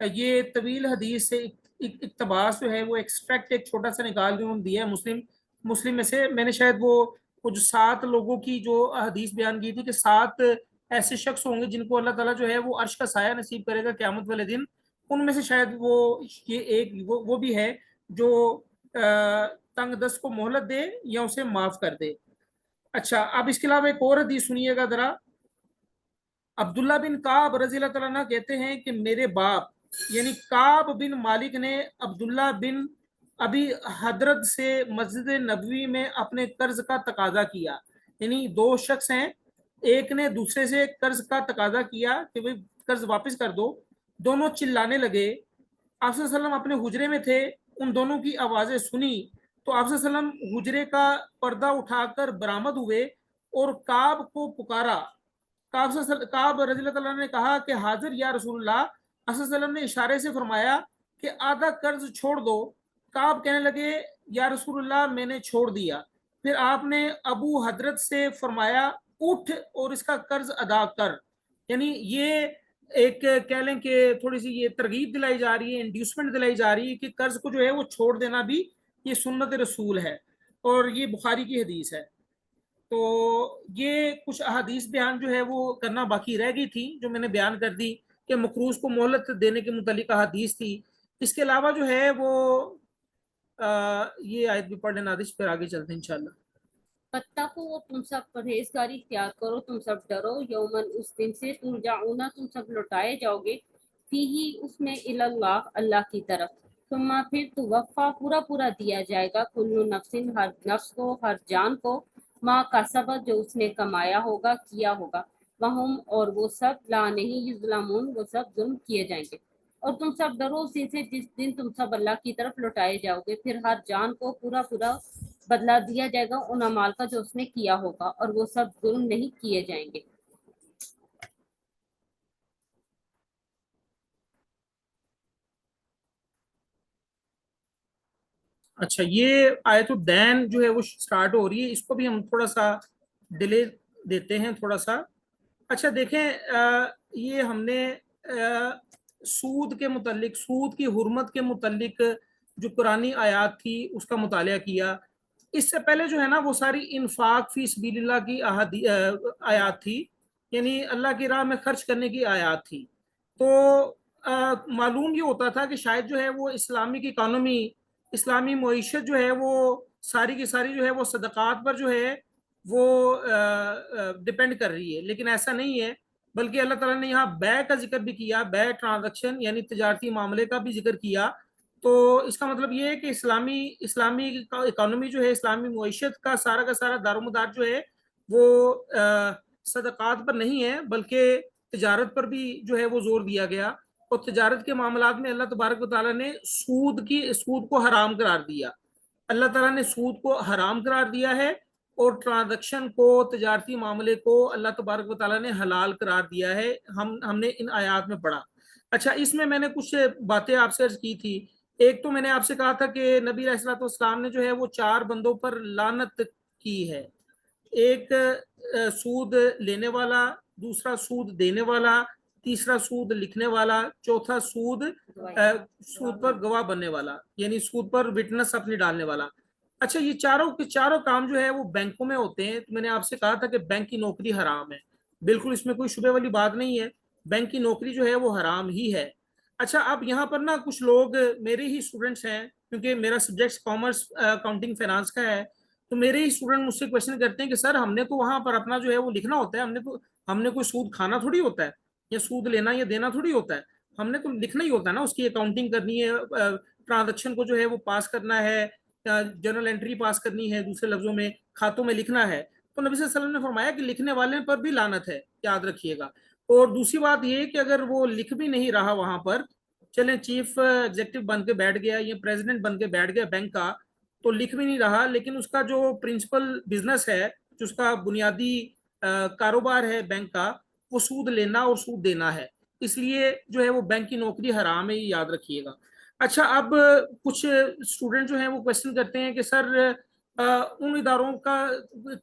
یہ طویل حدیث سے اقتباس جو ہے وہ ایکسٹریکٹ ایک چھوٹا سا نکال کے انہوں نے دیا ہے مسلم میں سے. میں نے شاید وہ جو 7 لوگوں کی جو حدیث بیان کی تھی کہ 7 ایسے شخص ہوں گے جن کو اللہ تعالیٰ جو ہے وہ عرش کا سایہ نصیب کرے گا قیامت والے دن. ان میں سے شاید یہ ایک وہ بھی ہے جو تنگ دست کو مہلت دے یا اسے معاف کر دے. اچھا اب اس کے علاوہ ایک اور حدیث سنیے گا ذرا. عبداللہ بن کعب رضی اللہ تعالیٰ عنہ کہتے ہیں کہ میرے باپ یعنی کعب بن مالک نے عبداللہ بن ابھی حضرت سے مسجد نبوی میں اپنے قرض کا تقاضا کیا. یعنی 2 شخص ہیں, ایک نے دوسرے سے قرض کا تقاضا کیا کہ بھئی قرض واپس کر دو. دونوں چلانے لگے. آپ صلی اللہ علیہ وسلم اپنے حجرے میں تھے, ان دونوں کی آوازیں سنی تو آپ صلی اللہ علیہ وسلم حجرے کا پردہ اٹھا کر برآمد ہوئے اور کعب کو پکارا. کعب رضی اللہ تعالیٰ نے کہا کہ حاضر یا رسول اللہ. آپ صلی اللہ علیہ وسلم نے اشارے سے فرمایا کہ آدھا قرض چھوڑ دو. کعب کہنے لگے یا رسول اللہ میں نے چھوڑ دیا. پھر آپ نے ابو حضرت سے فرمایا اٹھ اور اس کا قرض ادا کر. یعنی یہ ایک کہہ لیں کہ تھوڑی سی یہ ترغیب دلائی جا رہی ہے, انڈیوسمنٹ دلائی جا رہی ہے کہ قرض کو جو ہے وہ چھوڑ دینا بھی یہ سنت رسول ہے, اور یہ بخاری کی حدیث ہے. تو یہ کچھ احادیث بیان جو ہے وہ کرنا باقی رہ گئی تھی جو میں نے بیان کر دی کہ مقروض کو مہلت دینے کے متعلق احادیث تھی. اس کے علاوہ جو ہے وہ یہ آیت بھی پڑھ لینا نادش, پھر آگے چلتے ہیں انشاءاللہ. فتقوا تم سب پرہیزگاری اختیار کرو, تم سب ڈرو, یومن اس دن سے, ترجعون تم سب لوٹائے جاؤ گے, فیہی اس میں اللہ اللہ کی طرف, ثم پھر توفا پورا دیا جائے گا, کل نفس ہر نفس کو, ہر جان کو, ما کسبت جو اس نے کمایا ہوگا کیا ہوگا, وہم اور وہ سب لا نہیں یظلمون وہ سب ظلم کیے جائیں گے. اور تم سب ڈرو اسی سے جس دن تم سب اللہ کی طرف لوٹائے جاؤ گے, پھر ہر جان کو پورا بدلہ دیا جائے گا ان اعمال کا جو اس نے کیا ہوگا, اور وہ سب ظلم نہیں کیے جائیں گے. اچھا یہ آیت الدین جو ہے وہ سٹارٹ ہو رہی ہے, اس کو بھی ہم تھوڑا سا ڈیلے دیتے ہیں تھوڑا سا. اچھا دیکھیں یہ ہم نے سود کے متعلق, سود کی حرمت کے متعلق جو قرآنی آیات تھی اس کا مطالعہ کیا. اس سے پہلے جو ہے نا وہ ساری انفاق فی سبیل اللہ کی آیات تھی, یعنی اللہ کی راہ میں خرچ کرنے کی آیات تھی. تو معلوم یہ ہوتا تھا کہ شاید جو ہے وہ اسلامک اکانومی, اسلامی معیشت جو ہے وہ ساری کی ساری جو ہے وہ صدقات پر جو ہے وہ ڈپینڈ کر رہی ہے, لیکن ایسا نہیں ہے. بلکہ اللہ تعالیٰ نے یہاں بے کا ذکر بھی کیا, بے ٹرانزیکشن یعنی تجارتی معاملے کا بھی ذکر کیا. تو اس کا مطلب یہ ہے کہ اسلامی اکانومی جو ہے, اسلامی معیشت کا سارا دار و مدار جو ہے وہ صدقات پر نہیں ہے بلکہ تجارت پر بھی جو ہے وہ زور دیا گیا. اور تجارت کے معاملات میں اللہ تبارک و تعالیٰ نے سود کو حرام قرار دیا. اللہ تعالیٰ نے سود کو حرام قرار دیا ہے اور ٹرانزیکشن کو, تجارتی معاملے کو اللہ تبارک و تعالیٰ نے حلال قرار دیا ہے. ہم نے ان آیات میں پڑھا. اچھا اس میں نے کچھ باتیں آپ سے عرض کی تھی. ایک تو میں نے آپ سے کہا تھا کہ نبی علیہ الصلوۃ والسلام نے جو ہے وہ 4 بندوں پر لعنت کی ہے. ایک سود لینے والا, دوسرا سود دینے والا, تیسرا سود لکھنے والا, چوتھا سود پر گواہ بننے والا, یعنی سود پر وٹنس اپنی ڈالنے والا. اچھا یہ چاروں کام جو ہے وہ بینکوں میں ہوتے ہیں. تو میں نے آپ سے کہا تھا کہ بینک کی نوکری حرام ہے, بالکل اس میں کوئی شبہ والی بات نہیں ہے, بینک کی نوکری جو ہے وہ حرام ہی ہے. اچھا اب یہاں پر نا کچھ لوگ میرے ہی اسٹوڈنٹس ہیں, کیونکہ میرا سبجیکٹ کامرس اکاؤنٹنگ فائنانس کا ہے, تو میرے ہی اسٹوڈنٹ مجھ سے کویشچن کرتے ہیں کہ سر ہم نے تو وہاں پر اپنا جو ہے وہ لکھنا ہوتا ہے, ہم نے کوئی سود کھانا تھوڑی ہوتا ہے, یا سود لینا یا دینا تھوڑی ہوتا ہے, ہم نے تو لکھنا ہی ہوتا ہے نا, اس کی اکاؤنٹنگ کرنی ہے, ٹرانزیکشن کو جو ہے وہ پاس کرنا ہے, جرنل انٹری پاس کرنی ہے, دوسرے لفظوں میں کھاتوں میں لکھنا ہے. تو نبی صلی اللہ علیہ وسلم نے فرمایا کہ لکھنے والے پر بھی لعنت ہے, یاد رکھیے گا. اور دوسری بات یہ کہ اگر وہ لکھ بھی نہیں رہا وہاں پر, چلیں چیف ایگزیکٹو بن کے بیٹھ گیا یا پریزیڈنٹ بن کے بیٹھ گیا بینک کا, تو لکھ بھی نہیں رہا, لیکن اس کا جو پرنسپل بزنس ہے, جو اس کا بنیادی کاروبار ہے بینک کا, وہ سود لینا اور سود دینا ہے. اس لیے جو ہے وہ بینک کی نوکری حرام ہے, یہ یاد رکھیے گا. اچھا اب کچھ اسٹوڈنٹ جو ہیں وہ کوشچن کرتے ہیں کہ سر ان اداروں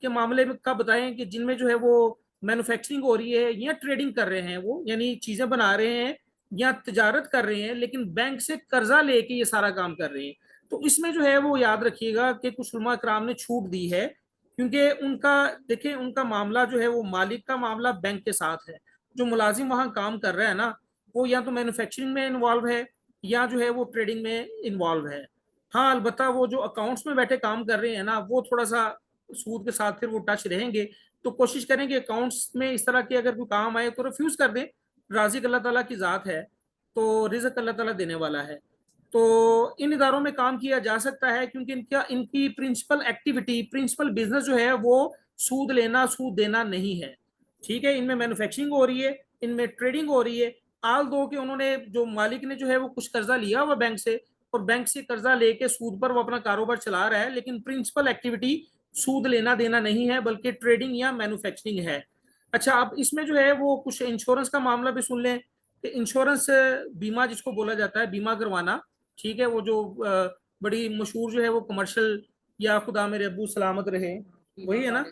کے معاملے میں کا بتائیں کہ جن میں جو ہے وہ مینوفیکچرنگ ہو رہی ہے یا ٹریڈنگ کر رہے ہیں, وہ یعنی چیزیں بنا رہے ہیں یا تجارت کر رہے ہیں لیکن بینک سے قرضہ لے کے یہ سارا کام کر رہے ہیں. تو اس میں جو ہے وہ یاد رکھیے گا کہ کچھ علماء کرام نے چھوٹ دی ہے، کیونکہ ان کا دیکھیں ان کا معاملہ جو ہے وہ مالک کا معاملہ بینک کے ساتھ ہے. جو ملازم وہاں کام کر رہا ہے نا وہ یا تو مینوفیکچرنگ میں انوالو ہے یا جو ہے وہ ٹریڈنگ میں انوالو ہے. ہاں البتہ وہ جو اکاؤنٹس میں بیٹھے کام کر رہے ہیں نا وہ تھوڑا سا سود کے ساتھ پھر وہ ٹچ رہیں گے. تو کوشش کریں کہ اکاؤنٹس میں اس طرح کے اگر کوئی کام آئے تو ریفیوز کر دیں. رازق اللہ تعالیٰ کی ذات ہے تو رزق اللہ تعالیٰ دینے والا ہے. تو ان اداروں میں کام کیا جا سکتا ہے کیونکہ ان کی پرنسپل ایکٹیویٹی پرنسپل بزنس جو ہے وہ سود لینا سود دینا نہیں ہے. ٹھیک ہے، ان میں مینوفیکچرنگ ہو رہی ہے، ان میں ٹریڈنگ ہو رہی ہے. آل دو کہ انہوں نے جو مالک نے جو ہے وہ کچھ قرضہ لیا ہوا بینک سے اور بینک سے قرضہ لے کے سود پر وہ اپنا کاروبار چلا رہا ہے، لیکن پرنسپل ایکٹیویٹی سود لینا دینا نہیں ہے بلکہ ٹریڈنگ یا مینوفیکچرنگ ہے. اچھا اب اس میں جو ہے وہ کچھ انشورنس کا معاملہ بھی سن لیں کہ انشورنس بیمہ جس کو بولا جاتا ہے بیمہ کروانا. ٹھیک ہے، وہ جو بڑی مشہور جو ہے وہ کمرشل یا خدا میرے ابو سلامت رہے وہی ہے نا،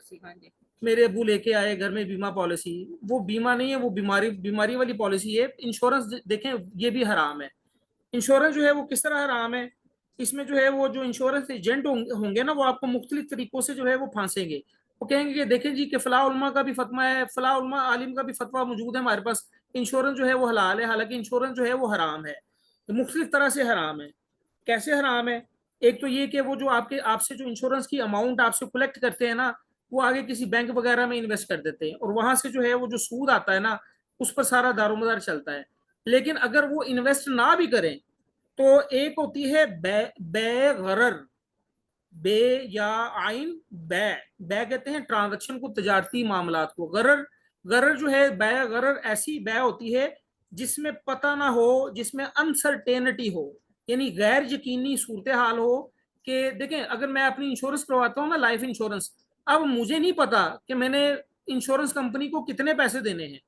میرے ابو لے کے آئے گھر میں بیمہ پالیسی. وہ بیمہ نہیں ہے، وہ بیماری والی پالیسی ہے. انشورنس دیکھیں یہ بھی حرام ہے. انشورنس جو ہے وہ کس طرح حرام ہے؟ اس میں جو ہے وہ جو انشورنس ایجنٹ ہوں گے نا وہ آپ کو مختلف طریقوں سے جو ہے وہ پھانسیں گے. وہ کہیں گے کہ دیکھیں جی کہ فلاں علماء کا بھی فتویٰ ہے، فلاں علماء عالم کا بھی فتویٰ موجود ہے ہمارے پاس، انشورنس جو ہے وہ حلال ہے، حالانکہ انشورنس جو ہے وہ حرام ہے. مختلف طرح سے حرام ہے. کیسے حرام ہے؟ ایک تو یہ کہ وہ جو آپ سے جو انشورنس کی اماؤنٹ آپ سے کلیکٹ کرتے ہیں نا وہ آگے کسی بینک وغیرہ میں انویسٹ کر دیتے ہیں اور وہاں سے جو ہے وہ جو سود آتا ہے نا اس پر سارا دار و مدار چلتا ہے. لیکن اگر وہ انویسٹ نہ بھی کریں تو ایک ہوتی ہے بے غرر، بے یا آئین بے کہتے ہیں ٹرانزیکشن کو، تجارتی معاملات کو. غرر جو ہے بے غرر ایسی بے ہوتی ہے جس میں پتہ نہ ہو، جس میں انسرٹینٹی ہو، یعنی غیر یقینی صورتحال ہو. کہ دیکھیں اگر میں اپنی انشورنس کرواتا ہوں نا لائف انشورنس، اب مجھے نہیں پتا کہ میں نے انشورنس کمپنی کو کتنے پیسے دینے ہیں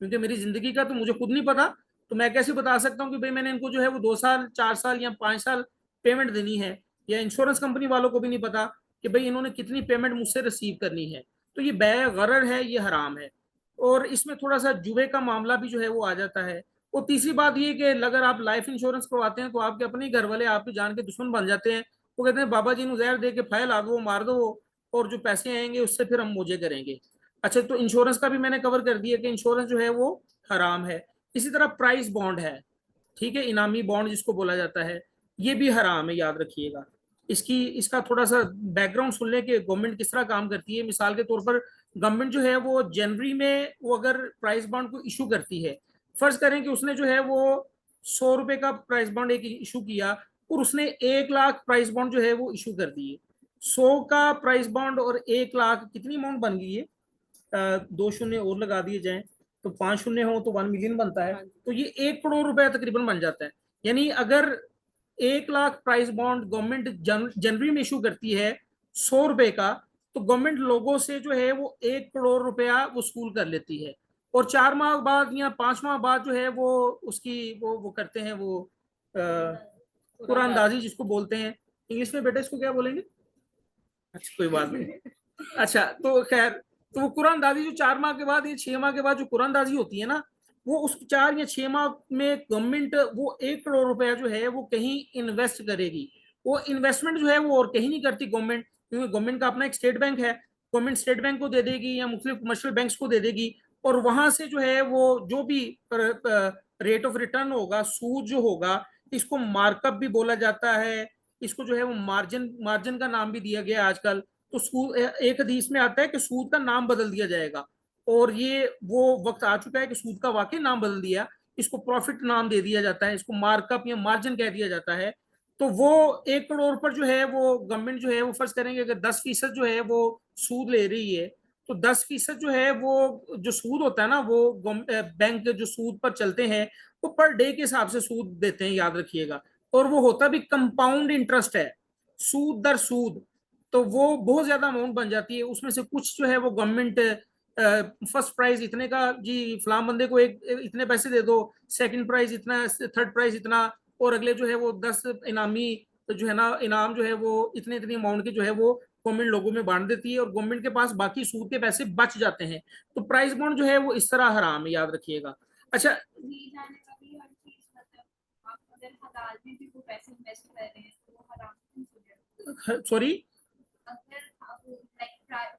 کیونکہ میری زندگی کا تو مجھے خود نہیں پتا. تو میں کیسے بتا سکتا ہوں کہ بھئی میں نے ان کو جو ہے وہ 2 سال 4 سال یا 5 سال پیمنٹ دینی ہے؟ یا انشورنس کمپنی والوں کو بھی نہیں پتا کہ بھئی انہوں نے کتنی پیمنٹ مجھ سے ریسیو کرنی ہے. تو یہ بے غرر ہے، یہ حرام ہے. اور اس میں تھوڑا سا جوے کا معاملہ بھی جو ہے وہ آ جاتا ہے. اور تیسری بات یہ کہ اگر آپ لائف انشورنس کرواتے ہیں تو آپ کے اپنے گھر والے آپ کے جان کے دشمن بن جاتے ہیں. وہ کہتے ہیں بابا جی نو زہر دے کے پھیل آ دو مار دو اور جو پیسے آئیں گے اس سے پھر ہم موجے کریں گے. اچھا تو انشورنس کا بھی میں نے کور کر دیا کہ انشورنس جو ہے وہ حرام ہے. اسی طرح پرائز بانڈ ہے، ٹھیک ہے، انعامی بانڈ جس کو بولا جاتا ہے، یہ بھی حرام ہے، یاد رکھیے گا. اس کا تھوڑا سا بیک گراؤنڈ سن لیں کہ گورنمنٹ کس طرح کام کرتی ہے. مثال کے طور پر گورنمنٹ جو ہے وہ جنوری میں وہ اگر پرائز بانڈ کو ایشو کرتی ہے، فرض کریں کہ اس نے جو ہے وہ 100 روپے کا پرائز بانڈ ایک ایشو کیا اور اس نے 1 لاکھ پرائز بانڈ جو ہے وہ ایشو کر دیے. 100 کا پرائز بانڈ اور 1 لاکھ کتنی اماؤنٹ بن گئی ہے؟ 2 شونیہ اور لگا دیے جائیں تو 5 شونیہ ہو تو 1 ملین بنتا ہے. تو یہ 1 کروڑ روپے تقریباً بن جاتا ہے. یعنی اگر 1 لاکھ پرائز بانڈ گورنمنٹ جنوری میں ایشو کرتی ہے 100 روپے کا تو گورنمنٹ لوگوں سے جو ہے وہ 1 کروڑ روپیہ وصول کر لیتی ہے. اور 4 ماہ بعد یا 5 ماہ بعد جو ہے وہ اس کی وہ کرتے ہیں وہ قرآن اندازی جس کو بولتے ہیں. انگلش میں بیٹا اس کو کیا بولیں گے؟ اچھا کوئی بات نہیں. اچھا تو خیر تو وہ قرآن اندازی جو 4 ماہ کے بعد یا 6 ماہ کے بعد جو قرآن اندازی ہوتی ہے نا وہ اس 4 یا 6 ماہ میں گورنمنٹ وہ 1 کروڑ روپیہ جو ہے وہ کہیں انویسٹ کرے گی. وہ انویسٹمنٹ جو ہے وہ اور کہیں نہیں کرتی گورنمنٹ، کیونکہ گورنمنٹ کا اپنا ایک اسٹیٹ بینک ہے. گورنمنٹ اسٹیٹ بینک کو دے دے گی یا مختلف کمرشل بینکس کو دے دے گی اور وہاں سے جو ہے وہ جو بھی ریٹ آف ریٹرن ہوگا، سود جو ہوگا، اس کو مارک اپ بھی بولا جاتا ہے، اس کو جو ہے وہ مارجن کا نام بھی دیا گیا آج کل. تو سود ایک حدیث میں آتا ہے کہ سود کا نام بدل دیا جائے گا اور یہ وہ وقت آ چکا ہے کہ سود کا واقعی نام بدل دیا، اس کو پروفٹ نام دے دیا جاتا ہے، اس کو مارک اپ یا مارجن کہہ دیا جاتا ہے. تو وہ 1 کروڑ پر جو ہے وہ گورنمنٹ جو ہے وہ فرض کریں گے اگر 10% جو ہے وہ سود لے رہی ہے تو 10% جو ہے وہ جو سود ہوتا ہے نا وہ بینک جو سود پر چلتے ہیں وہ پر ڈے کے حساب سے سود دیتے ہیں، یاد رکھیے گا. اور وہ ہوتا بھی کمپاؤنڈ انٹرسٹ ہے، سود در سود. تو وہ بہت زیادہ اماؤنٹ بن جاتی ہے. اس میں سے کچھ جو ہے وہ گورنمنٹ فرسٹ پرائز اتنے کا جی فلاں بندے کو اتنے پیسے دے دو، سیکنڈ پرائز اتنا، تھرڈ پرائز اتنا، اور اگلے جو ہے وہ 10 انعامی جو ہے نا انعام جو ہے وہ اتنے اماؤنٹ کے جو ہے وہ گورنمنٹ لوگوں میں بانٹ دیتی ہے اور گورنمنٹ کے پاس باقی سود کے پیسے بچ جاتے ہیں. تو پرائز بانڈ جو ہے وہ اس طرح حرام ہے، یاد رکھیے گا. اچھا اگر حلال میں بھی وہ پیسے انویسٹ کر رہے ہیں تو وہ حرام کیوں ہو جائے؟ سوری اگر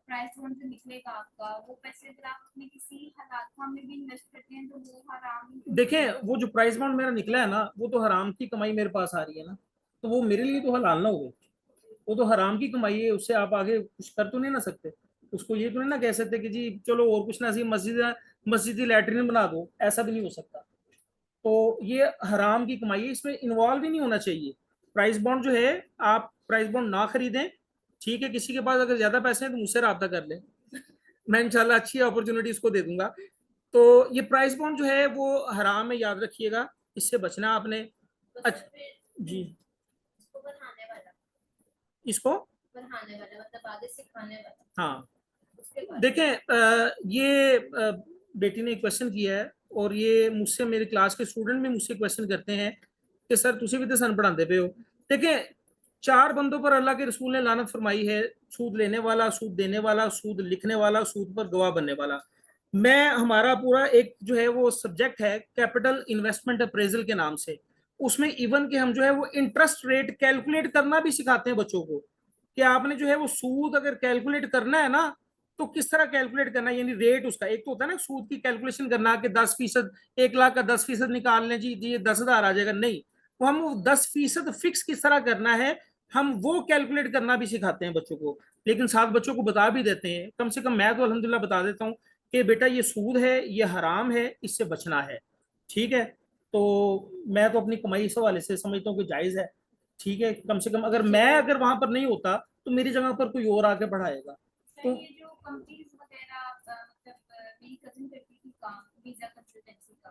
پرائز بانڈ جو نکلے گا آپ کا وہ پیسے اگر آپ اپنے کسی حلال کام میں بھی انویسٹ کرتے ہیں تو وہ حرام ہی دیکھیں وہ جو پرائز بانڈ میرا نکلا ہے نا وہ تو حرام کی کمائی میرے پاس آ رہی ہے نا, تو وہ میرے لیے تو حلال نہ ہوگی, وہ تو حرام کی کمائی ہے, اس سے آپ آگے کچھ کر تو نہیں نہ سکتے. اس کو یہ تو نہیں نہ کہہ سکتے کہ جی چلو اور کچھ نہ سی مسجد لیٹرین بنا دو, ایسا بھی نہیں ہو سکتا. تو یہ حرام کی کمائی ہے, اس میں انوالو ہی نہیں ہونا چاہیے. پرائز بانڈ جو ہے آپ پرائز بانڈ نہ خریدیں, ٹھیک ہے, کسی کے پاس اگر زیادہ پیسے ہیں تو مجھ سے رابطہ کر لیں, میں انشاءاللہ اچھی اپرچونٹی اس کو دے دوں گا. تو یہ پرائز بانڈ جو ہے وہ حرام ہے, یاد رکھیے گا, اس سے بچنا آپ نے. جی اس کو ہاں دیکھیں یہ بیٹی نے کوشچن کیا ہے اور یہ مجھ سے میری کلاس کے اسٹوڈنٹ بھی مجھ سے کوشچن کرتے ہیں کہ سر تسی بھی تو سن پڑھاندے پے ہو. دیکھیں 4 بندوں پر اللہ کے رسول نے لعنت فرمائی ہے, سود لینے والا, سود دینے والا, سود لکھنے والا, سود پر گواہ بننے والا. میں ہمارا پورا ایک جو ہے وہ سبجیکٹ ہے کیپٹل انویسٹمنٹ اپریزل کے نام سے, اس میں ایون کہ ہم جو ہے وہ انٹرسٹ ریٹ کیلکولیٹ کرنا بھی سکھاتے ہیں بچوں کو, کہ آپ نے جو ہے وہ سود اگر کیلکولیٹ کرنا ہے نا تو کس طرح کیلکولیٹ کرنا ہے, یعنی ریٹ اس کا ایک تو ہوتا ہے نا سود کی کیلکولیشن کرنا کہ 10%, 1 لاکھ کا 10% نکال لیں جی یہ 10,000 آ جائے گا, نہیں, وہ ہم 10% فکس کس طرح کرنا ہے ہم وہ کیلکولیٹ کرنا بھی سکھاتے ہیں بچوں کو. لیکن ساتھ بچوں کو بتا بھی دیتے ہیں, کم سے کم میں تو الحمدللہ بتا دیتا ہوں کہ بیٹا یہ سود ہے, یہ حرام ہے, اس سے بچنا ہے, ٹھیک ہے. تو میں تو اپنی کمائی اس حوالے سے سمجھتا ہوں کہ جائز ہے, ٹھیک ہے, کم سے کم اگر وہاں پر نہیں ہوتا تو میری جگہ پر کوئی اور آ کے پڑھائے گا. تو یہ جو کمپنیز وغیرہ مطلب میری کزن کرتی تھی کام ویزا کنسلٹنسی کا,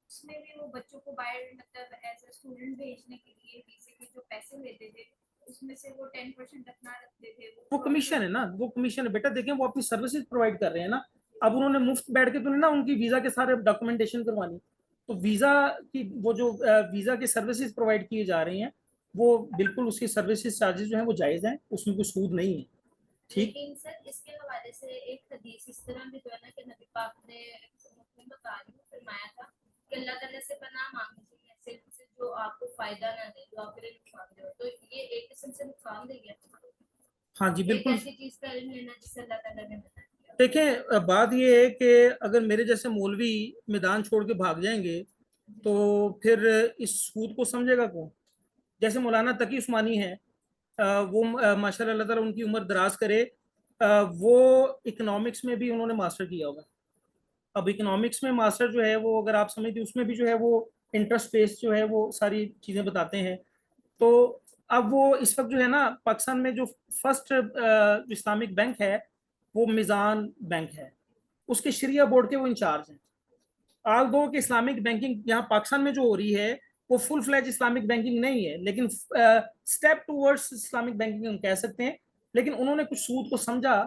اس میں بھی وہ بچوں کو باہر مطلب ایز اے اسٹوڈنٹ بھیجنے کے لیے ویزے کے جو پیسے لیتے تھے اس میں سے وہ 10% رکھنا رکھتے تھے. وہ کمیشن ہے نا, وہ کمیشن ہے بیٹا. دیکھیں وہ اپنی سروسز پرووائڈ کر رہے ہیں نا, اب انہوں نے مفت بیٹھ کے تو نہیں نا ان کی ویزا کے سارے ڈاکومنٹیشن کروانی, تو ویزا کی وہ جو ویزا کے سروسز پرووائڈ کیے جا رہے ہیں وہ بالکل اس کی سروسز چارجز جو ہیں وہ جائز ہیں, اس میں کوئی سود نہیں ہے, ٹھیک. لیکن سر اس کے حوالے سے ایک حدیث اس طرح بھی جو ہے نا کہ نبی پاک نے بتا رہی فرمایا تھا کہ اللہ تعالیٰ سے پناہ مانگنی چاہیے ایسے سے جو آپ کو فائدہ نہ دے, جو آپ کے لیے نقصان دے. تو یہ ایک قسم سے نقصان دے گیا. ہاں جی بالکل. ایسی چیز کا علم لینا جس سے اللہ تعالیٰ نے منع کیا. دیکھیں بات یہ ہے کہ اگر میرے جیسے مولوی میدان چھوڑ کے بھاگ جائیں گے تو پھر اس سود کو سمجھے گا کون. جیسے مولانا تقی عثمانی ہے, وہ ماشاء اللہ تعالیٰ ان کی عمر دراز کرے, وہ اکنامکس میں بھی انہوں نے ماسٹر کیا ہوگا. اب اکنامکس میں ماسٹر جو ہے وہ اگر آپ سمجھتے اس میں بھی جو ہے وہ انٹرسٹ بیس جو ہے وہ ساری چیزیں بتاتے ہیں. تو اب وہ اس وقت جو ہے نا پاکستان میں جو فرسٹ اسلامک بینک ہے وہ میزان بینک ہے, اس کے شریعہ بورڈ کے وہ انچارج ہیں. آل دو کہ اسلامک بینکنگ یہاں پاکستان میں جو ہو رہی ہے وہ فل فلیج اسلامک بینکنگ نہیں ہے, لیکن اسٹیپ ٹوورڈس اسلامک بینکنگ ہم کہہ سکتے ہیں. لیکن انہوں نے کچھ سود کو سمجھا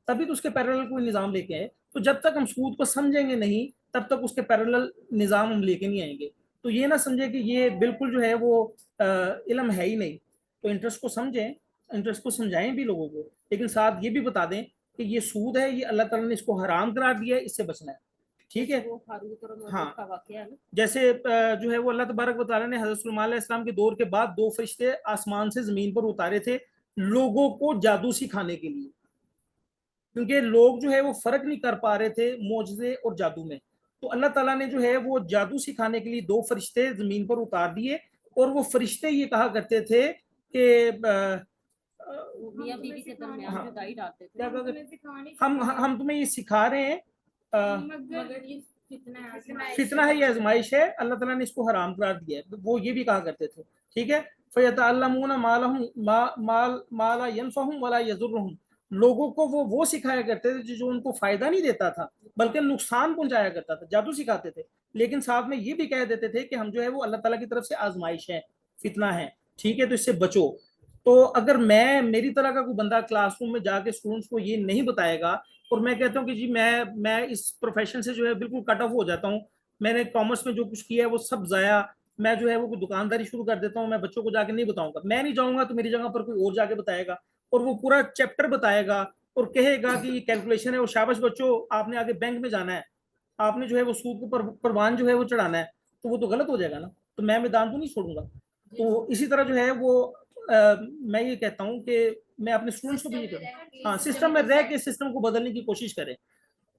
تبھی تو اس کے پیرالل کوئی نظام لے کے آئے. تو جب تک ہم سود کو سمجھیں گے نہیں تب تک اس کے پیرالل نظام ہم لے کے نہیں آئیں گے. تو یہ نہ سمجھے کہ یہ بالکل جو ہے وہ علم ہے ہی نہیں. تو انٹرسٹ کو سمجھیں, انٹرسٹ کو سمجھائیں بھی لوگوں کو, لیکن ساتھ یہ بھی بتا دیں کہ یہ سود ہے, یہ اللہ تعالیٰ نے اس کو حرام قرار دیا ہے, اس سے بچنا ہے, ٹھیک ہے. ہاں جیسے جو ہے وہ اللہ تبارک و تعالیٰ نے حضرت سلیمان علیہ السلام کے دور کے بعد 2 فرشتے آسمان سے زمین پر اتارے تھے لوگوں کو جادو سکھانے کے لیے, کیونکہ لوگ جو ہے وہ فرق نہیں کر پا رہے تھے معجزے اور جادو میں. تو اللہ تعالیٰ نے جو ہے وہ جادو سکھانے کے لیے 2 فرشتے زمین پر اتار دیے, اور وہ فرشتے یہ کہا کرتے تھے کہ ہم تمہیں یہ سکھا رہے ہیں, فتنہ ہے یہ آزمائش ہے, اللہ تعالیٰ نے اس کو حرام قرار دیا ہے. وہ یہ بھی کہا کرتے تھے, ٹھیک ہے. فَيَتَعَلَّمُونَ مَا لَا يَنْفَعُهُمْ وَلَا يَضُرُّهُمْ, لوگوں کو وہ سکھایا کرتے تھے جو ان کو فائدہ نہیں دیتا تھا بلکہ نقصان پہنچایا کرتا تھا, جادو سکھاتے تھے. لیکن ساتھ میں یہ بھی کہہ دیتے تھے کہ ہم جو ہے وہ اللہ تعالیٰ کی طرف سے آزمائش ہے, فتنہ ہے, ٹھیک ہے, تو اس سے بچو. تو اگر میری طرح کا کوئی بندہ کلاس روم میں جا کے اسٹوڈنٹس کو یہ نہیں بتائے گا, اور میں کہتا ہوں کہ جی میں اس پروفیشن سے جو ہے بالکل کٹ آف ہو جاتا ہوں, میں نے کامرس میں جو کچھ کیا ہے وہ سب ضائع, میں جو ہے وہ کوئی دکانداری شروع کر دیتا ہوں, میں بچوں کو جا کے نہیں بتاؤں گا, میں نہیں جاؤں گا تو میری جگہ پر کوئی اور جا کے بتائے گا, اور وہ پورا چیپٹر بتائے گا اور کہے گا کہ یہ کیلکولیشن ہے, اور شاباش بچوں آپ نے آگے بینک میں جانا ہے, آپ نے جو ہے وہ سود کو پروان جو ہے وہ چڑھانا ہے, تو وہ تو غلط ہو جائے گا نا. تو میں میدان تو نہیں چھوڑوں گا. تو اسی طرح جو ہے وہ میں یہ کہتا ہوں کہ میں اپنے اسٹوڈنٹس کو بھی یہ کروں, ہاں سسٹم میں رہ کے سسٹم کو بدلنے کی کوشش کریں.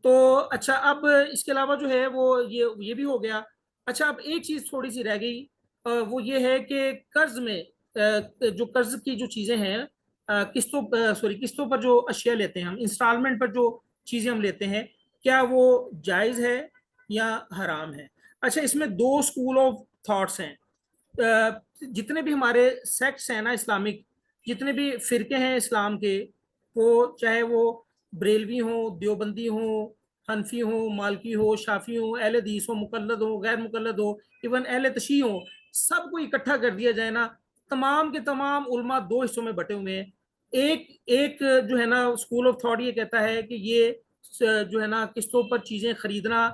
تو اچھا اب اس کے علاوہ جو ہے وہ یہ بھی ہو گیا. اچھا اب ایک چیز تھوڑی سی رہ گئی, وہ یہ ہے کہ قرض میں جو قرض کی جو چیزیں ہیں, قسطوں پر جو اشیاء لیتے ہیں ہم, انسٹالمنٹ پر جو چیزیں ہم لیتے ہیں, کیا وہ جائز ہے یا حرام ہے؟ اچھا اس میں دو اسکول آف تھاٹس ہیں. جتنے بھی ہمارے سیکٹس ہیں نا اسلامک, جتنے بھی فرقے ہیں اسلام کے, وہ چاہے وہ بریلوی ہوں, دیوبندی ہوں, حنفی ہوں, مالکی ہو, شافی ہوں, اہل حدیث ہو, مقلد ہو, غیر مقلد ہو, ایون اہل تشیع ہوں, سب کو اکٹھا کر دیا جائے نا, تمام کے تمام علماء دو حصوں میں بٹے ہوئے ہیں. ایک جو ہے نا اسکول آف تھاٹ یہ کہتا ہے کہ یہ جو ہے نا قسطوں پر چیزیں خریدنا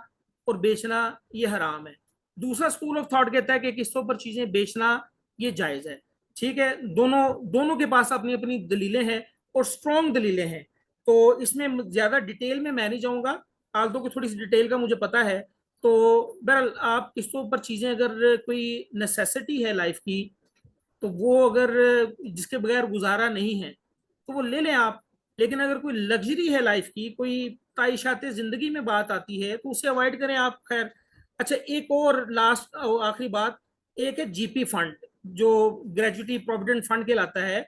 اور بیچنا یہ حرام ہے. دوسرا اسکول آف تھاٹ کہتا ہے کہ قسطوں پر چیزیں بیچنا یہ جائز ہے. ٹھیک ہے, دونوں کے پاس اپنی اپنی دلیلیں ہیں اور اسٹرانگ دلیلیں ہیں. تو اس میں زیادہ ڈیٹیل میں نہیں جاؤں گا, آلتو کو تھوڑی سی ڈیٹیل کا مجھے پتا ہے. تو بہرحال آپ قسطوں پر چیزیں اگر کوئی نیسیسٹی ہے لائف کی, تو وہ اگر جس کے بغیر گزارا نہیں ہے تو وہ لے لیں آپ. لیکن اگر کوئی لگژری ہے لائف کی, کوئی تعیشات زندگی میں بات آتی ہے, تو اسے اوائڈ کریں آپ. خیر اچھا ایک اور لاسٹ آخری بات, ایک ہے جی پی فنڈ جو گریجویٹی پروویڈنٹ فنڈ کہلاتا ہے.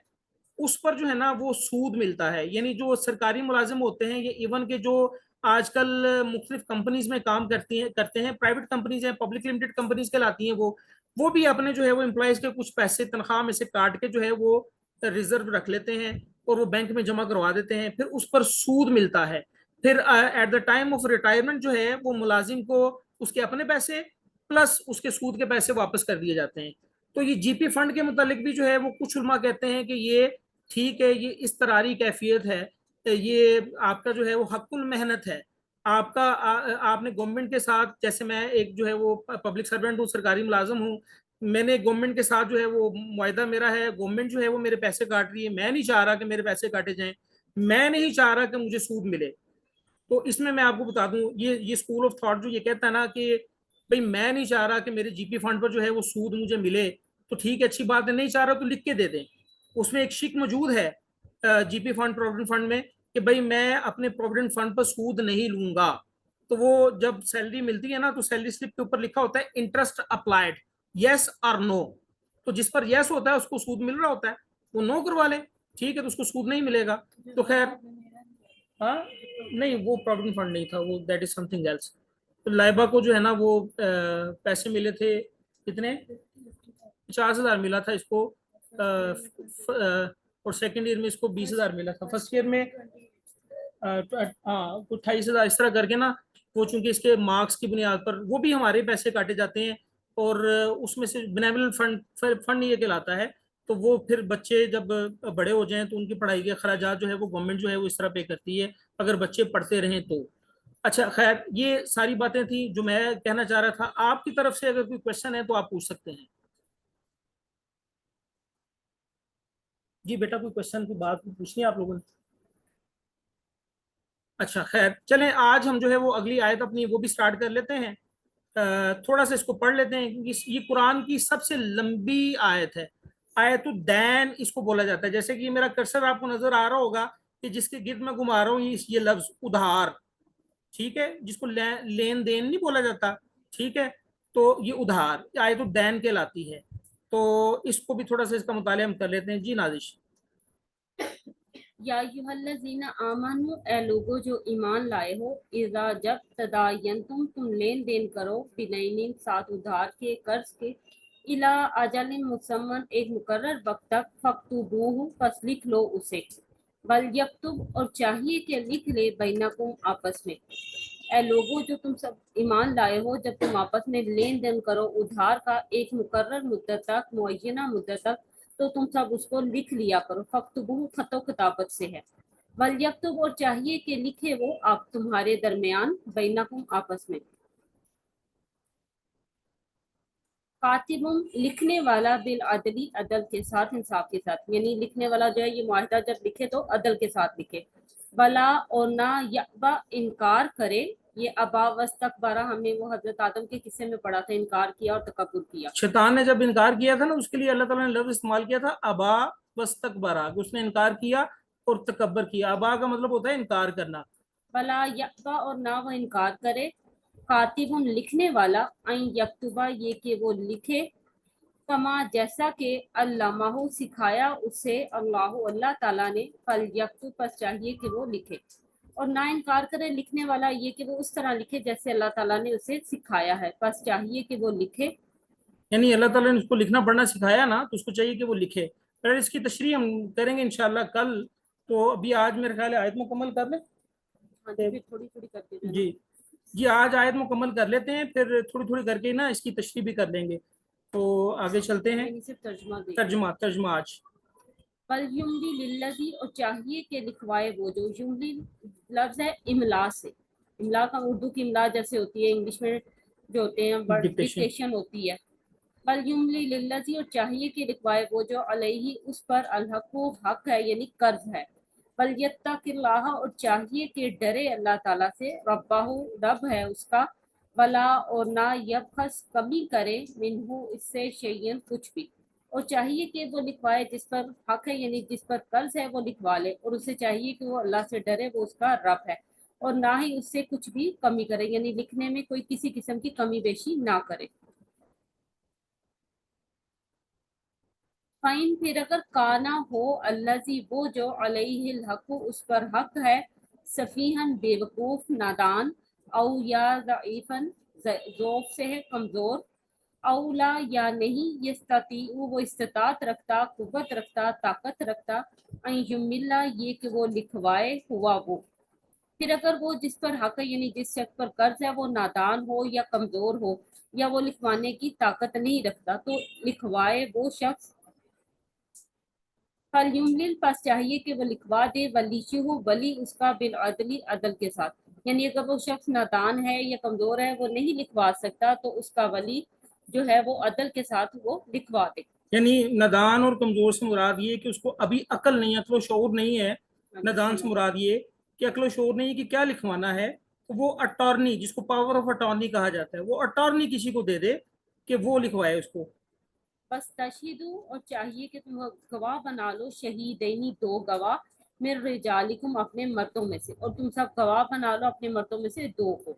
اس پر جو ہے نا وہ سود ملتا ہے. یعنی جو سرکاری ملازم ہوتے ہیں, یہ ایون کے جو آج کل مختلف کمپنیز میں کام کرتے ہیں, پرائیویٹ کمپنیز ہیں, پبلک لمیٹڈ کمپنیز کہلاتی ہیں, وہ بھی اپنے جو ہے وہ امپلائیز کے کچھ پیسے تنخواہ میں سے کاٹ کے جو ہے وہ ریزرو رکھ لیتے ہیں اور وہ بینک میں جمع کروا دیتے ہیں. پھر اس پر سود ملتا ہے. پھر at the time of retirement جو ہے وہ ملازم کو اس کے اپنے پیسے پلس اس کے سود کے پیسے واپس کر دیے جاتے ہیں. تو یہ جی پی فنڈ کے متعلق بھی جو ہے وہ کچھ علماء کہتے ہیں کہ یہ ٹھیک ہے, یہ استراری کیفیت ہے, یہ آپ کا جو ہے وہ حق المحنت ہے. آپ نے گورنمنٹ کے ساتھ, جیسے میں ایک جو ہے وہ پبلک سرونٹ ہوں, سرکاری ملازم ہوں, میں نے گورنمنٹ کے ساتھ جو ہے وہ معاہدہ میرا ہے, گورنمنٹ جو ہے وہ میرے پیسے کاٹ رہی ہے, میں نہیں چاہ رہا کہ میرے پیسے کاٹے جائیں, میں نہیں چاہ رہا کہ مجھے سود ملے. تو اس میں آپ کو بتا دوں, یہ اسکول آف تھاٹ جو یہ کہتا ہے نا کہ بھئی میں نہیں چاہ رہا کہ میرے جی پی فنڈ پر جو ہے وہ سود مجھے ملے, تو ٹھیک ہے, اچھی بات ہے, نہیں چاہ رہا تو لکھ کے دے دیں. اس میں ایک شک موجود ہے جی پی فنڈ پروویڈنٹ فنڈ میں کہ بھئی میں اپنے پروویڈنٹ فنڈ پر سود نہیں لوں گا. تو وہ جب سیلری ملتی ہے نا, تو سیلری سلپ کے اوپر لکھا ہوتا ہے انٹرسٹ اپلائیڈ, یس اور نو. تو جس پر یس ہوتا ہے اس کو سود مل رہا ہوتا ہے, وہ نو کروا لے, ٹھیک ہے, تو اس کو سود نہیں ملے گا. تو خیر ہاں نہیں, وہ پروویڈنٹ فنڈ نہیں تھا, وہ that is something else. تو لائبہ کو جو ہے نا وہ پیسے ملے تھے کتنے, 50,000 ملا تھا اس کو, اور سیکنڈ ایئر میں اس کو 20,000 ملا تھا. فرسٹ ایئر میں 28,000 اس طرح کر کے نا, وہ چونکہ اس کے مارکس کی بنیاد پر وہ بھی ہمارے پیسے کاٹے جاتے ہیں, اور اس میں سے بینیولنٹ فنڈ یہ کہلاتا ہے. تو وہ پھر بچے جب بڑے ہو جائیں تو ان کی پڑھائی کے اخراجات جو ہے وہ گورنمنٹ جو ہے وہ اس طرح پے کرتی ہے, اگر بچے پڑھتے رہیں تو. اچھا خیر, یہ ساری باتیں تھیں جو میں کہنا چاہ رہا تھا. آپ کی طرف سے اگر کوئی کوشچن ہے تو آپ پوچھ سکتے ہیں. جی بیٹا, کوئی کوشچن, کوئی بات پوچھنی ہے آپ لوگوں نے؟ اچھا خیر, چلیں آج ہم جو ہے وہ اگلی آیت اپنی وہ بھی سٹارٹ کر لیتے ہیں. تھوڑا سا اس کو پڑھ لیتے ہیں کیونکہ یہ قرآن کی سب سے لمبی آیت ہے. آیت الدین اس کو بولا جاتا ہے. جیسے کہ میرا کرسر آپ کو نظر آ رہا ہوگا کہ جس کے گرد میں گھما رہا ہوں یہ لفظ ادھار, ٹھیک ہے, جس کو لین دین نہیں بولا جاتا, ٹھیک ہے, تو یہ ادھار آیت الدین کہلاتی ہے. تو اس کو بھی تھوڑا سا اس کا مطالعہ ہم کر لیتے ہیں. جی نازش. یا ایھا الذین آمنوا, اے لوگو جو ایمان لائے ہو, اذا جب تداینتم تم لین دین کرو, بدین ساتھ ادھار کے, قرض کے, الی اجل مسمى ایک مقرر وقت تک, فاکتبوہ پس لکھ لو اسے, ولیکتب اور چاہیے کہ لکھ لے, بینکم آپس میں. اے لوگو جو تم سب ایمان لائے ہو, جب تم آپس میں لین دین کرو ادھار کا ایک مقرر مدت تک, معینہ مدت تک, تو تم سب اس کو لکھ لیا کرو. فاکتبوہ خط و کتابت سے ہے. ولیکتب اور چاہیے کہ لکھے وہ آپ تمہارے درمیان, بینکم آپس میں. کاتب لکھنے والا, بالعدلی عدل کے ساتھ, انصاف کے ساتھ. یعنی لکھنے والا جو ہے یہ معاہدہ جب لکھے تو عدل کے ساتھ لکھے. بلا اور نہ یأبا انکار کرے, یہ ابا وستکبرا ہم نے وہ حضرت آدم کے قصے میں پڑھا تھا، انکار کیا اور تکبر کیا. شیطان نے جب انکار کیا تھا نا اس کے لیے اللہ تعالیٰ نے لفظ استعمال کیا تھا ابا واستکبرا، اس نے انکار کیا اور تکبر کیا. ابا کا مطلب ہوتا ہے انکار کرنا. بلا یکبا اور نہ وہ انکار کرے، کاتب لکھنے والا، این یکتبا یہ کہ وہ لکھے، کما جیسا کہ علامہ سکھایا اسے اللہ تعالیٰ نے، فل یکتب پس چاہیے کہ وہ لکھے. اور نہ انکار کرے لکھنے والا یہ کہ وہ اس طرح لکھے جیسے اللہ تعالیٰ نے اسے سکھایا ہے، پس چاہیے کہ وہ لکھے. یعنی اللہ تعالیٰ نے اس کو لکھنا پڑھنا سکھایا نا تو اس کو چاہیے کہ وہ لکھے. پھر اس کی تشریح ہم کریں گے انشاءاللہ کل. تو ابھی آج میرے خیال ہے آیت مکمل کر لیں. ہاں جی، پھر تھوڑی تھوڑی کرتے جانا. جی جی آج آیت مکمل کر لیتے ہیں، پھر تھوڑی تھوڑی کر کے نا اس کی تشریح بھی کر لیں گے. تو آگے چلتے ہیں. یعنی صرف ترجمہ دے. ترجمہ آج. بل یملی للذی، اور چاہیے کہ لکھوائے وہ جو، یملی لفظ ہے املا سے. املا کا اردو کی املا جیسے ہوتی ہے، انگلش میں جو ہوتے ہیں ڈکٹیشن ہوتی ہے. بل یملی للذی، اور چاہیے کہ لکھوائے وہ جو، علیہ اس پر، الحق حق ہے یعنی قرض ہے. بل یتق اللہ، اور چاہیے کہ ڈرے اللہ تعالیٰ سے، ربہ رب ہے اس کا، ولا اور نہ یبخس کمی کرے، منہ اس سے شیئن کچھ بھی. اور چاہیے کہ وہ لکھوائے جس پر حق ہے یعنی جس پر قرض ہے وہ لکھوا لے، اور اسے چاہیے کہ وہ اللہ سے ڈرے، وہ اس کا رب ہے، اور نہ ہی اس سے کچھ بھی کمی کرے یعنی لکھنے میں کوئی کسی قسم کی کمی بیشی نہ کرے. فائن، پھر اگر کانا ہو، الذی وہ جو، علیہ الحق اس پر حق ہے، سفیہن بے وقوف نادان، او یا ضعیفن ضعف سے ہے کمزور، اولا یا نہیں، یستطیع وہ استطاعت رکھتا، قوت رکھتا، طاقت رکھتا، ان یملا یہ کہ وہ لکھوائے ہوا وہ. پھر اگر وہ جس پر حق ہے یعنی جس شخص پر قرض ہے وہ نادان ہو یا کمزور ہو یا وہ لکھوانے کی طاقت نہیں رکھتا تو لکھوائے وہ شخص. فلیملل، پس چاہیے کہ وہ لکھوا دے، ولیشہ ولی اس کا، بالعدل عدل کے ساتھ. یعنی اگر وہ شخص نادان ہے یا کمزور ہے وہ نہیں لکھوا سکتا تو اس کا ولی جو ہے وہ عدل کے ساتھ وہ لکھوا دے. یعنی نادان اور کمزور سے مراد یہ کہ اس کو ابھی عقل نہیں ہے، عقل و شعور نہیں ہے. نادان سے مراد یہ کہ عقل و شعور نہیں کہ کیا لکھوانا ہے. وہ اٹارنی، جس کو پاور آف اٹارنی کہا جاتا ہے، وہ اٹارنی کسی کو دے دے کہ وہ لکھوائے اس کو. بس تشہدو، اور چاہیے کہ تم گواہ بنا لو، شہیدینی دو گواہ، من رجالکم اپنے مردوں میں سے، اور تم سب گواہ بنا لو اپنے مردوں میں سے دو کو.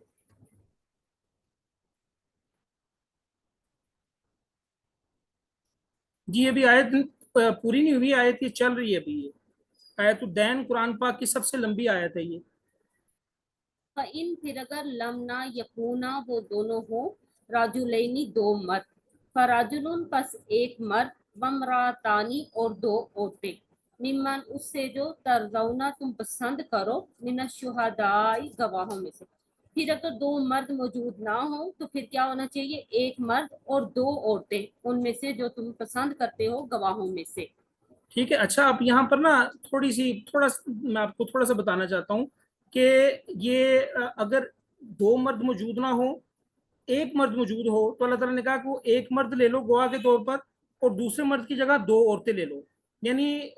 جی ابھی آیت پوری نہیں ہوئی، آیت یہ چل رہی ہے ابھی. یہ آیت الدین قرآن پاک کی سب سے لمبی آیت ہے یہ. فَإِن، پھر اگر لم نہ یکونا وہ دونوں ہوں، راجلینی دو مرد، فراجلن پس ایک مرد، وامراتانی اور دو عورتیں، ممن اس سے جو، ترضونا تم پسند کرو، من الشہداء گواہوں میں سے. پھر اگر دو مرد موجود نہ ہوں تو پھر کیا ہونا چاہیے؟ ایک مرد اور دو عورتیں ان میں سے جو تم پسند کرتے ہو گواہوں میں سے. ٹھیک ہے. اچھا اب یہاں پر نا میں آپ کو تھوڑا سا بتانا چاہتا ہوں کہ یہ اگر دو مرد موجود نہ ہو، ایک مرد موجود ہو، تو اللہ تعالیٰ نے کہا کہ وہ ایک مرد لے لو گواہ کے طور پر اور دوسرے مرد کی جگہ دو عورتیں لے لو. یعنی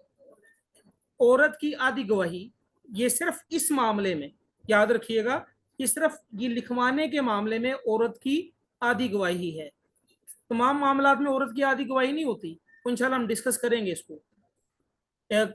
عورت کی آدھی گواہی. یہ صرف اس معاملے میں یاد رکھیے گا کہ صرف یہ لکھوانے کے معاملے میں عورت کی آدھی گواہی ہے. تمام معاملات میں عورت کی آدھی گواہی نہیں ہوتی. انشاءاللہ ہم ڈسکس کریں گے اس کو.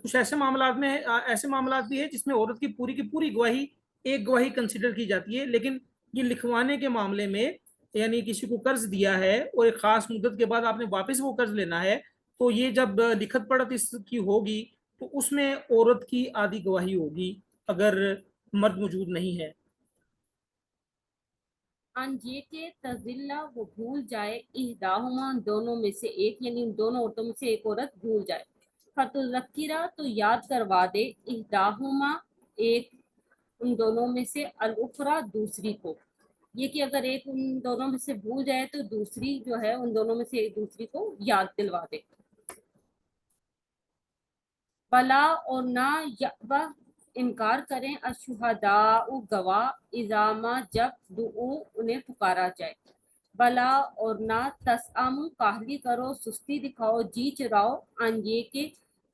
کچھ ایسے معاملات بھی ہیں جس میں عورت کی پوری گواہی ایک گواہی کنسیڈر کی جاتی ہے. لیکن یہ لکھوانے کے معاملے میں یعنی کسی کو قرض دیا ہے اور ایک خاص مدت کے بعد آپ نے واپس وہ قرض لینا ہے تو یہ جب لکھت پڑھت اس کی ہوگی تو اس میں عورت کی آدھی گواہی ہوگی اگر مرد موجود نہیں ہے. ان یہ کہ تذلہ وہ بھول جائے، احداہما دونوں میں سے ایک، یعنی ان دونوں عورتوں میں سے ایک عورت بھول جائے، فتذکرہ تو یاد کروا دے، احداہما ایک ان دونوں میں سے، الاخری دوسری کو. یہ کہ اگر ایک ان دونوں میں سے بھول جائے تو دوسری جو ہے ان دونوں میں سے ایک دوسری کو یاد دلوا دے. بلا اور نہ یأبا انکار کریں، الشہداء گواہ، اذا ما جب، دعو انہیں پکارا جائے. بلا اور نہ تسعموا کاہلی کرو، سستی دکھاؤ، جی چراؤ، ان یہ کہ